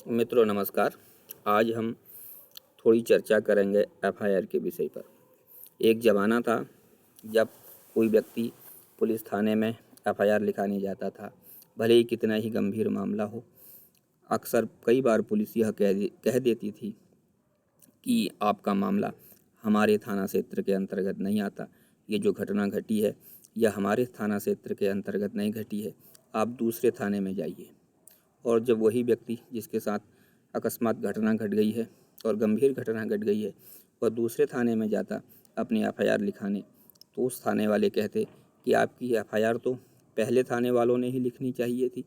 मित्रों नमस्कार। आज हम थोड़ी चर्चा करेंगे एफआईआर के विषय पर। एक ज़माना था जब कोई व्यक्ति पुलिस थाने में एफआईआर लिखाने जाता था, भले ही कितना ही गंभीर मामला हो। अक्सर कई बार पुलिस यह कह देती थी कि आपका मामला हमारे थाना क्षेत्र के अंतर्गत नहीं आता, ये जो घटना घटी है यह हमारे थाना क्षेत्र के अंतर्गत नहीं घटी है, आप दूसरे थाने में जाइए। और जब वही व्यक्ति जिसके साथ अकस्मात घटना घट गई है और गंभीर घटना घट गई है वह दूसरे थाने में जाता अपनी एफआईआर लिखाने, तो उस थाने वाले कहते कि आपकी एफआईआर तो पहले थाने वालों ने ही लिखनी चाहिए थी,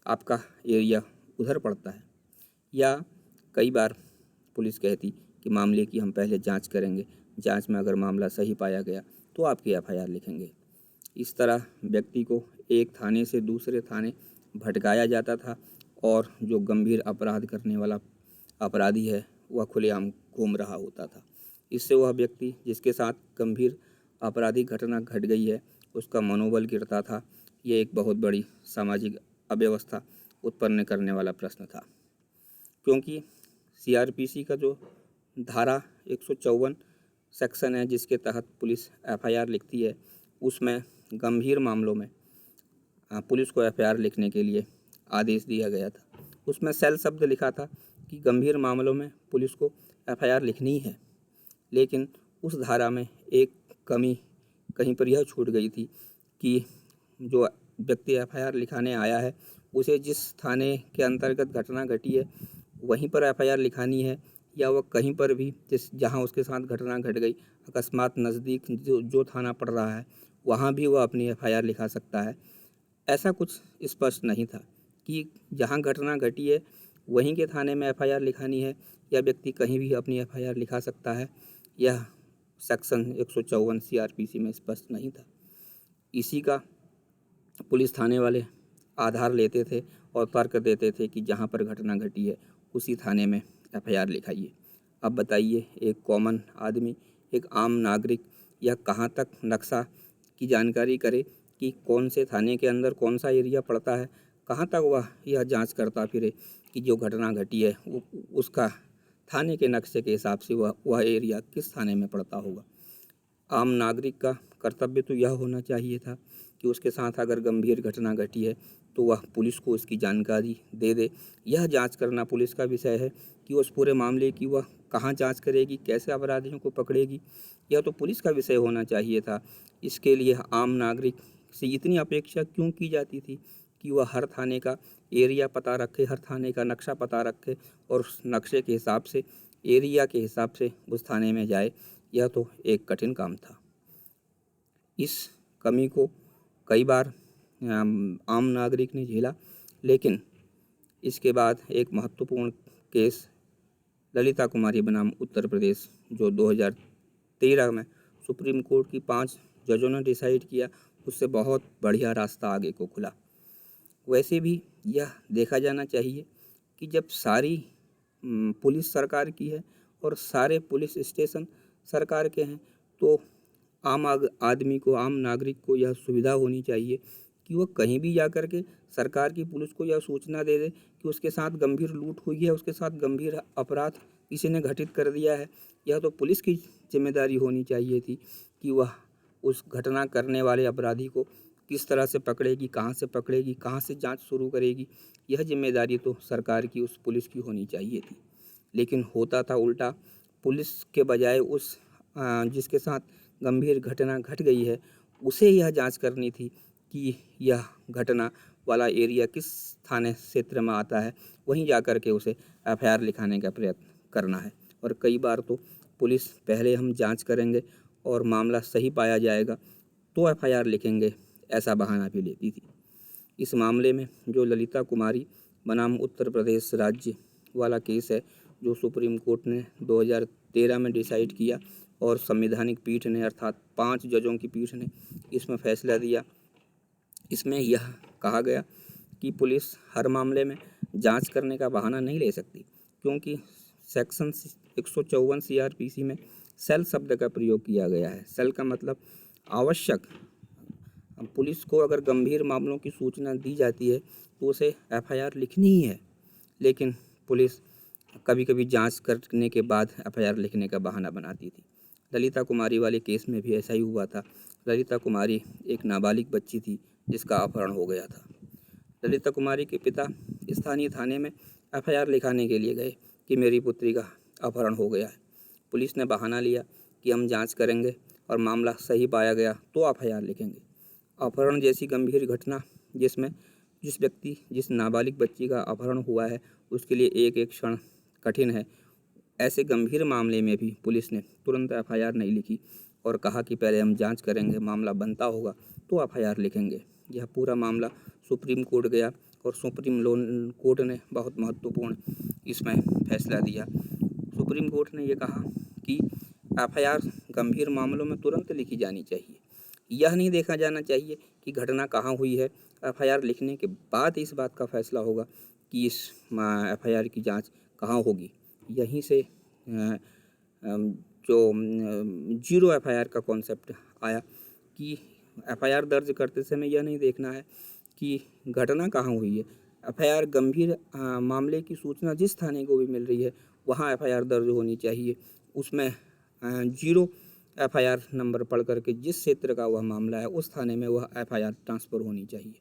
आपका एरिया उधर पड़ता है। या कई बार पुलिस कहती कि मामले की हम पहले जांच करेंगे, जांच में अगर मामला सही पाया गया तो आपकी एफआईआर लिखेंगे। इस तरह व्यक्ति को एक थाने से दूसरे थाने भटकाया जाता था और जो गंभीर अपराध करने वाला अपराधी है वह खुलेआम घूम रहा होता था। इससे वह व्यक्ति जिसके साथ गंभीर आपराधिक घटना घट गई है उसका मनोबल गिरता था। ये एक बहुत बड़ी सामाजिक अव्यवस्था उत्पन्न करने वाला प्रश्न था, क्योंकि सीआरपीसी का जो धारा 154 सेक्शन है जिसके तहत पुलिस एफआईआर लिखती है, उसमें गंभीर मामलों में पुलिस को एफआईआर लिखने के लिए आदेश दिया गया था। उसमें सेल शब्द लिखा था कि गंभीर मामलों में पुलिस को एफआईआर लिखनी है, लेकिन उस धारा में एक कमी कहीं पर यह छूट गई थी कि जो व्यक्ति एफआईआर लिखाने आया है उसे जिस थाने के अंतर्गत घटना घटी है वहीं पर एफआईआर लिखानी है, या वह कहीं पर भी जहां उसके साथ घटना घट गई अकस्मात नज़दीक जो थाना पड़ रहा है वहां भी वह अपनी एफआईआर लिखा सकता है। ऐसा कुछ स्पष्ट नहीं था कि जहां घटना घटी है वहीं के थाने में एफआईआर लिखानी है या व्यक्ति कहीं भी अपनी एफआईआर लिखा सकता है। यह सेक्शन 154 सीआरपीसी में स्पष्ट नहीं था। इसी का पुलिस थाने वाले आधार लेते थे और तर्क देते थे कि जहां पर घटना घटी है उसी थाने में एफआईआर लिखाइए। अब बताइए, एक कॉमन आदमी, एक आम नागरिक यह कहाँ तक नक्शा की जानकारी करे कि कौन से थाने के अंदर कौन सा एरिया पड़ता है, कहाँ तक वह यह जांच करता फिरे कि जो घटना घटी है उसका थाने के नक्शे के हिसाब से वह एरिया किस थाने में पड़ता होगा। आम नागरिक का कर्तव्य तो यह होना चाहिए था कि उसके साथ अगर गंभीर घटना घटी है तो वह पुलिस को उसकी जानकारी दे दे। यह जांच करना पुलिस का विषय है कि उस पूरे मामले की वह कहाँ जांच करेगी, कैसे अपराधियों को पकड़ेगी, यह तो पुलिस का विषय होना चाहिए था। इसके लिए आम नागरिक से इतनी अपेक्षा क्यों की जाती थी कि वह हर थाने का एरिया पता रखे, हर थाने का नक्शा पता रखे और उस नक्शे के हिसाब से, एरिया के हिसाब से उस थाने में जाए। यह तो एक कठिन काम था। इस कमी को कई बार आम नागरिक ने झेला, लेकिन इसके बाद एक महत्वपूर्ण केस ललिता कुमारी बनाम उत्तर प्रदेश जो 2013 में सुप्रीम कोर्ट की 5 जजों ने डिसाइड किया, उससे बहुत बढ़िया रास्ता आगे को खुला। वैसे भी यह देखा जाना चाहिए कि जब सारी पुलिस सरकार की है और सारे पुलिस स्टेशन सरकार के हैं तो आम आदमी को, आम नागरिक को यह सुविधा होनी चाहिए कि वह कहीं भी जा कर के सरकार की पुलिस को यह सूचना दे दे कि उसके साथ गंभीर लूट हुई है, उसके साथ गंभीर अपराध किसी ने घटित कर दिया है। यह तो पुलिस की जिम्मेदारी होनी चाहिए थी कि वह उस घटना करने वाले अपराधी को किस तरह से पकड़ेगी, कहाँ से पकड़ेगी, कहाँ से जांच शुरू करेगी। यह जिम्मेदारी तो सरकार की, उस पुलिस की होनी चाहिए थी। लेकिन होता था उल्टा, पुलिस के बजाय उस जिसके साथ गंभीर घटना घट गई है उसे यह जांच करनी थी कि यह घटना वाला एरिया किस थाने क्षेत्र में आता है, वहीं जाकर के उसे एफआईआर लिखाने का प्रयत्न करना है। और कई बार तो पुलिस पहले हम जांच करेंगे और मामला सही पाया जाएगा तो एफआईआर लिखेंगे, ऐसा बहाना भी लेती थी। इस मामले में जो ललिता कुमारी बनाम उत्तर प्रदेश राज्य वाला केस है जो सुप्रीम कोर्ट ने 2013 में डिसाइड किया और संवैधानिक पीठ ने, अर्थात 5 जजों की पीठ ने इसमें फैसला दिया। इसमें यह कहा गया कि पुलिस हर मामले में जांच करने का बहाना नहीं ले सकती, क्योंकि सेक्शन 154 सीआरपीसी में सेल शब्द का प्रयोग किया गया है। सेल का मतलब आवश्यक। पुलिस को अगर गंभीर मामलों की सूचना दी जाती है तो उसे एफआईआर लिखनी ही है, लेकिन पुलिस कभी कभी जांच करने के बाद एफआईआर लिखने का बहाना बनाती थी। ललिता कुमारी वाले केस में भी ऐसा ही हुआ था। ललिता कुमारी एक नाबालिग बच्ची थी जिसका अपहरण हो गया था। ललिता कुमारी के पिता स्थानीय थाने में एफआईआर लिखाने के लिए गए कि मेरी पुत्री का अपहरण हो गया है। पुलिस ने बहाना लिया कि हम जांच करेंगे और मामला सही पाया गया तो एफआईआर लिखेंगे। अपहरण जैसी गंभीर घटना जिस नाबालिग बच्ची का अपहरण हुआ है उसके लिए एक एक क्षण कठिन है। ऐसे गंभीर मामले में भी पुलिस ने तुरंत एफआईआर नहीं लिखी और कहा कि पहले हम जांच करेंगे, मामला बनता होगा तो एफआईआर लिखेंगे। यह पूरा मामला सुप्रीम कोर्ट गया और कोर्ट ने बहुत महत्वपूर्ण इसमें फैसला दिया। सुप्रीम कोर्ट ने यह कहा कि एफआईआर गंभीर मामलों में तुरंत लिखी जानी चाहिए। यह नहीं देखा जाना चाहिए कि घटना कहाँ हुई है। एफआईआर लिखने के बाद इस बात का फैसला होगा कि इस एफआईआर की जांच कहाँ होगी। यहीं से जो जीरो एफआईआर का कॉन्सेप्ट आया कि एफआईआर दर्ज करते समय यह नहीं देखना है कि घटना कहाँ हुई है। एफआईआर गंभीर मामले की सूचना जिस थाने को भी मिल रही है वहाँ एफआईआर दर्ज होनी चाहिए। उसमें जीरो एफआईआर नंबर पढ़ करके जिस क्षेत्र का वह मामला है उस थाने में वह एफआईआर ट्रांसफ़र होनी चाहिए।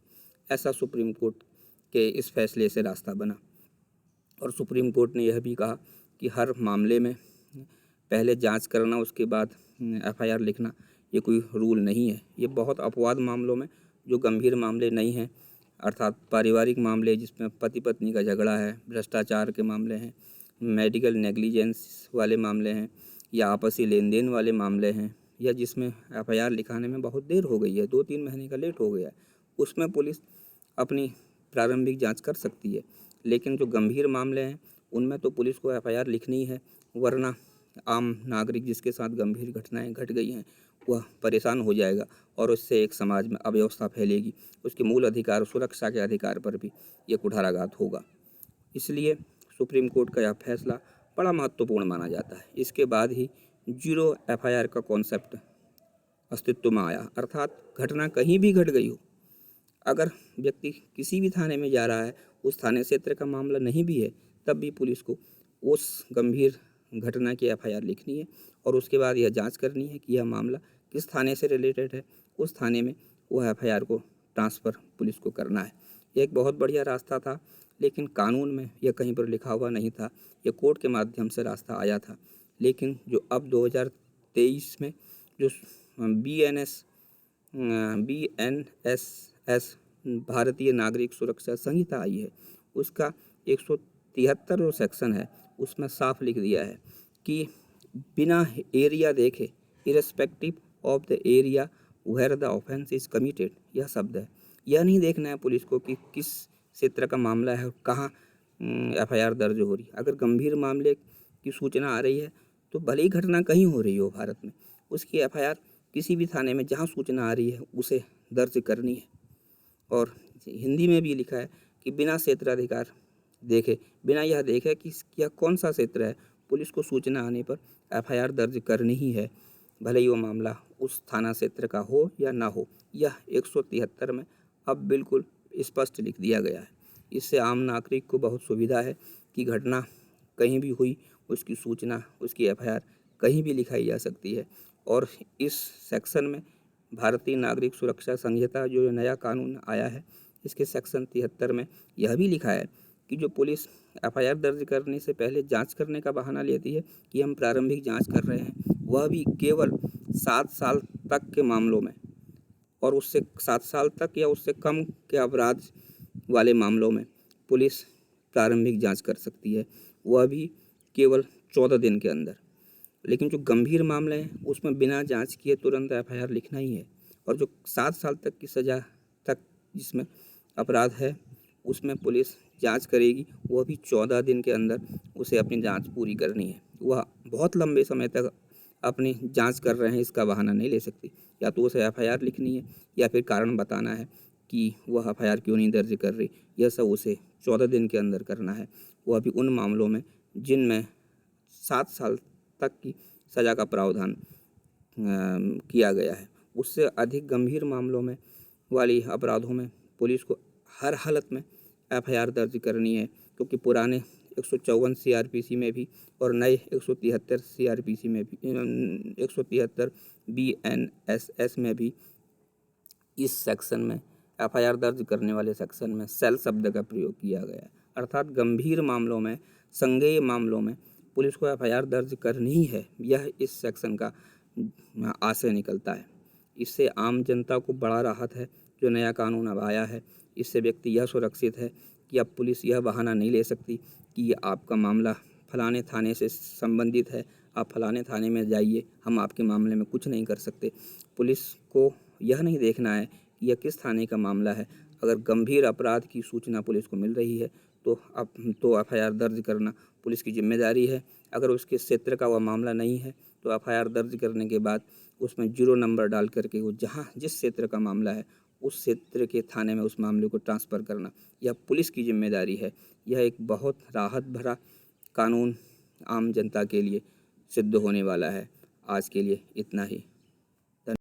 ऐसा सुप्रीम कोर्ट के इस फैसले से रास्ता बना। और सुप्रीम कोर्ट ने यह भी कहा कि हर मामले में पहले जांच करना उसके बाद एफआईआर लिखना ये कोई रूल नहीं है। ये बहुत अपवाद मामलों में, जो गंभीर मामले नहीं हैं, अर्थात पारिवारिक मामले जिसमें पति पत्नी का झगड़ा है, भ्रष्टाचार के मामले हैं, मेडिकल नेग्लिजेंस वाले मामले हैं, या आपसी लेन देन वाले मामले हैं, या जिसमें एफआईआर लिखाने में बहुत देर हो गई है, 2-3 महीने का लेट हो गया है, उसमें पुलिस अपनी प्रारंभिक जांच कर सकती है। लेकिन जो गंभीर मामले हैं उनमें तो पुलिस को एफआईआर लिखनी है, वरना आम नागरिक जिसके साथ गंभीर घटनाएं घट गई हैं वह परेशान हो जाएगा और उससे एक समाज में अव्यवस्था फैलेगी। उसके मूल अधिकार, सुरक्षा के अधिकार पर भी ये कुठाराघात होगा। इसलिए सुप्रीम कोर्ट का यह फैसला बड़ा महत्वपूर्ण माना जाता है। इसके बाद ही जीरो एफआईआर का कॉन्सेप्ट अस्तित्व में आया। अर्थात घटना कहीं भी घट गई हो, अगर व्यक्ति किसी भी थाने में जा रहा है, उस थाने क्षेत्र का मामला नहीं भी है, तब भी पुलिस को उस गंभीर घटना की एफआईआर लिखनी है और उसके बाद यह जांच करनी है कि यह मामला किस थाने से रिलेटेड है। उस थाने में वह एफआईआर को ट्रांसफ़र पुलिस को करना है। यह एक बहुत बढ़िया रास्ता था, लेकिन कानून में यह कहीं पर लिखा हुआ नहीं था। यह कोर्ट के माध्यम से रास्ता आया था। लेकिन जो अब 2023 में जो BNSS भारतीय नागरिक सुरक्षा संहिता आई है, उसका 173 सेक्शन है, उसमें साफ लिख दिया है कि बिना एरिया देखे, irrespective of the area where the offence is committed, यह शब्द है। यह नहीं देखना है पुलिस को कि किस क्षेत्र का मामला है और कहाँ एफआईआर दर्ज हो रही है। अगर गंभीर मामले की सूचना आ रही है तो भले ही घटना कहीं हो रही हो भारत में, उसकी एफआईआर किसी भी थाने में जहाँ सूचना आ रही है उसे दर्ज करनी है। और हिंदी में भी लिखा है कि बिना क्षेत्राधिकार देखे, बिना यह देखे कि यह कौन सा क्षेत्र है, पुलिस को सूचना आने पर एफआईआर दर्ज करनी ही है, भले ही वो मामला उस थाना क्षेत्र का हो या ना हो। यह 173 में अब बिल्कुल स्पष्ट लिख दिया गया है। इससे आम नागरिक को बहुत सुविधा है कि घटना कहीं भी हुई, उसकी सूचना, उसकी एफआईआर कहीं भी लिखाई जा सकती है। और इस सेक्शन में भारतीय नागरिक सुरक्षा संहिता जो नया कानून आया है, इसके सेक्शन 73 में यह भी लिखा है कि जो पुलिस एफआईआर दर्ज करने से पहले जांच करने का बहाना लेती है कि हम प्रारंभिक जांच कर रहे हैं, वह भी केवल 7 साल तक के मामलों में, और उससे 7 साल तक या उससे कम के अपराध वाले मामलों में पुलिस प्रारंभिक जांच कर सकती है, वह भी केवल 14 दिन के अंदर। लेकिन जो गंभीर मामले हैं उसमें बिना जांच किए तुरंत एफआईआर लिखना ही है। और जो 7 साल तक की सज़ा तक जिसमें अपराध है उसमें पुलिस जांच करेगी, वह भी 14 दिन के अंदर उसे अपनी जांच पूरी करनी है। वह बहुत लंबे समय तक अपनी जांच कर रहे हैं इसका बहाना नहीं ले सकती। या तो उसे एफआईआर लिखनी है या फिर कारण बताना है कि वह एफआईआर क्यों नहीं दर्ज कर रही। यह सब उसे 14 दिन के अंदर करना है, वह भी उन मामलों में जिनमें 7 साल तक की सज़ा का प्रावधान किया गया है। उससे अधिक गंभीर मामलों में वाली अपराधों में पुलिस को हर हालत में एफआईआर दर्ज करनी है क्योंकि पुराने 154 CRPC में भी और नए 173 CRPC में भी 173 BNSS में भी इस सेक्शन में FIR दर्ज करने वाले सेक्शन में सेल शब्द का प्रयोग किया गया है। अर्थात गंभीर मामलों में, संज्ञेय मामलों में पुलिस को FIR दर्ज करनी है, यह इस सेक्शन का आशय निकलता है। इससे आम जनता को बड़ा राहत है जो नया कानून अब आया है। इससे व्यक्ति यह सुरक्षित है कि अब पुलिस यह बहाना नहीं ले सकती कि आपका मामला फलाने थाने से संबंधित है, आप फलाने थाने में जाइए, हम आपके मामले में कुछ नहीं कर सकते। पुलिस को यह नहीं देखना है कि यह किस थाने का मामला है। अगर गंभीर अपराध की सूचना पुलिस को मिल रही है तो FIR दर्ज करना पुलिस की जिम्मेदारी है। अगर उसके क्षेत्र का वह मामला नहीं है तो FIR दर्ज करने के बाद उसमें 0 नंबर डाल करके वो जहाँ जिस क्षेत्र का मामला है उस क्षेत्र के थाने में उस मामले को ट्रांसफ़र करना, यह पुलिस की जिम्मेदारी है। यह एक बहुत राहत भरा कानून आम जनता के लिए सिद्ध होने वाला है। आज के लिए इतना ही।